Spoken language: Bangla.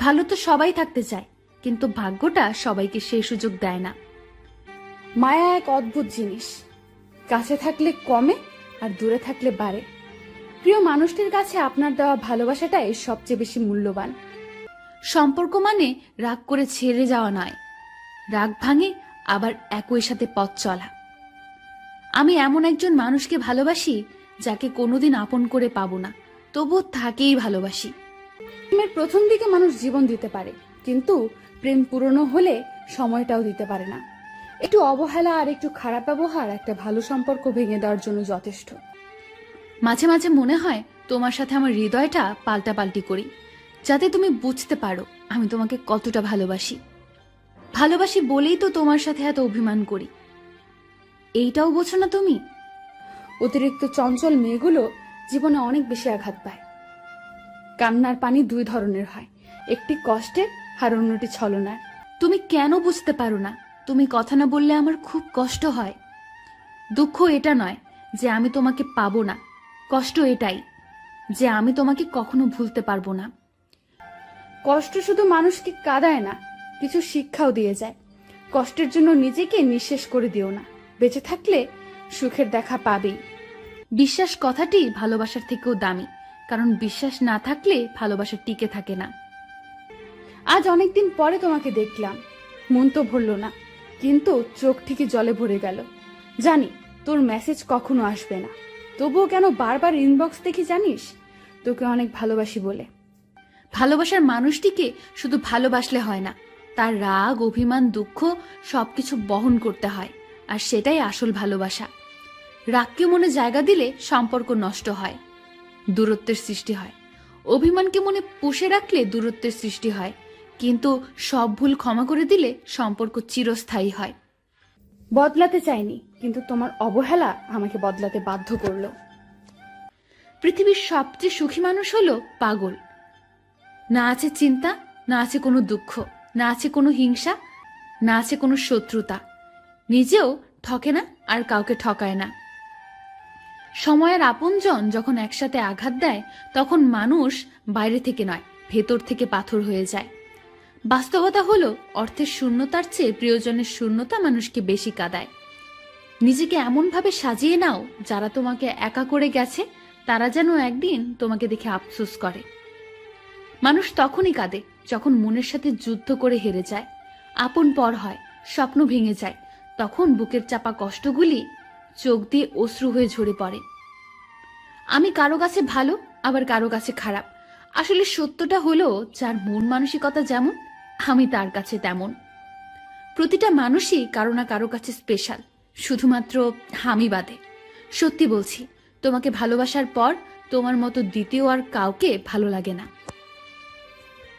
ভালো তো সবাই থাকতে চায়, কিন্তু ভাগ্যটা সবাইকে সেই সুযোগ দেয় না। মায়া এক অদ্ভুত জিনিস, কাছে থাকলে কমে আর দূরে থাকলে বাড়ে। প্রিয় মানুষটির কাছে আপনার দেওয়া ভালোবাসাটাই সবচেয়ে বেশি মূল্যবান। সম্পর্ক মানে রাগ করে ছেড়ে যাওয়া নয়, রাগ ভাঙে আবার একই সাথে পথ চলা। আমি এমন একজন মানুষকে ভালোবাসি যাকে কোনোদিন আপন করে পাবো না, তবুও তাকেই ভালোবাসি। প্রেমের প্রথম দিকে মানুষ জীবন দিতে পারে, কিন্তু প্রেম পুরনো হলে সময়টাও দিতে পারে না। একটু অবহেলা আর একটু খারাপ ব্যবহার একটা ভালো সম্পর্ক ভেঙে দেওয়ার জন্য যথেষ্ট। মাঝে মাঝে মনে হয় তোমার সাথে আমার হৃদয়টা পাল্টাপাল্টি করি, যাতে তুমি বুঝতে পারো আমি তোমাকে কতটা ভালোবাসি। ভালোবাসি বলেই তো তোমার সাথে এত অভিমান করি, এইটাও বোঝো না তুমি? অতিরিক্ত চঞ্চল মেয়েগুলো জীবনে অনেক বেশি আঘাত পায়। কান্নার পানি দুই ধরনের হয়, একটি কষ্টের আর অন্যটি ছলনার। তুমি কেন বুঝতে পারো না? তুমি কথা না বললে আমার খুব কষ্ট হয়। দুঃখ এটা নয় যে আমি তোমাকে পাবো না, কষ্ট এটাই যে আমি তোমাকে কখনো ভুলতে পারবো না। কষ্ট শুধু মানুষকে কাঁদায় না, কিছু শিক্ষাও দিয়ে যায়। কষ্টের জন্য নিজেকে নিঃশেষ করে দিও না, বেঁচে থাকলে সুখের দেখা পাবেই। বিশ্বাস কথাটি ভালোবাসার থেকেও দামি, কারণ বিশ্বাস না থাকলে ভালোবাসা টিকে থাকে না। আজ অনেকদিন পরে তোমাকে দেখলাম, মন তো ভরল না, কিন্তু চোখ ঠিকই জলে ভরে গেল। জানি তোর মেসেজ কখনো আসবে না, তবুও কেন বারবার ইনবক্স দেখি জানিস? তোকে অনেক ভালোবাসি বলে। ভালোবাসার মানুষটিকে শুধু ভালোবাসলে হয় না, তার রাগ, অভিমান, দুঃখ সবকিছু বহন করতে হয়, আর সেটাই আসল ভালোবাসা। রাগকে মনে জায়গা দিলে সম্পর্ক নষ্ট হয়, দূরত্বের সৃষ্টি হয়। অভিমানকে মনে পুষে রাখলে দূরত্বের সৃষ্টি হয়, কিন্তু সব ভুল ক্ষমা করে দিলে সম্পর্ক চিরস্থায়ী হয়। বদলাতে চাইনি, কিন্তু তোমার অবহেলা আমাকে বদলাতে বাধ্য করলো। পৃথিবীর সবচেয়ে সুখী মানুষ হলো পাগল। না আছে চিন্তা, না আছে কোনো দুঃখ, না আছে কোনো হিংসা, না আছে কোনো শত্রুতা। নিজেও ঠকে না আর কাউকে ঠকায় না। সময়ের আপনজন যখন একসাথে আঘাত দেয়, তখন মানুষ বাইরে থেকে নয়, ভেতর থেকে পাথর হয়ে যায়। বাস্তবতা হলো, অর্থের শূন্যতার চেয়ে প্রিয়জনের শূন্যতা মানুষকে বেশি কাঁদায়। নিজেকে এমনভাবে সাজিয়ে নাও, যারা তোমাকে একা করে গেছে তারা যেন একদিন তোমাকে দেখে আফসোস করে। মানুষ তখনই কাঁদে যখন মনের সাথে যুদ্ধ করে হেরে যায়, আপন পর হয়, স্বপ্ন ভেঙে যায়। তখন বুকের চাপা কষ্টগুলি চোখ দিয়ে অশ্রু হয়ে ঝরে পড়ে। আমি কারো কাছে ভালো, আবার কারো কাছে খারাপ। আসলে সত্যটা হলো, যার মন মানসিকতা যেমন, আমি তার কাছে তেমন। প্রতিটা মানুষই কারো না কারো কাছে স্পেশাল, শুধুমাত্র আমি বাদে। সত্যি বলছি, তোমাকে ভালোবাসার পর তোমার মতো দ্বিতীয় আর কাউকে ভালো লাগে না।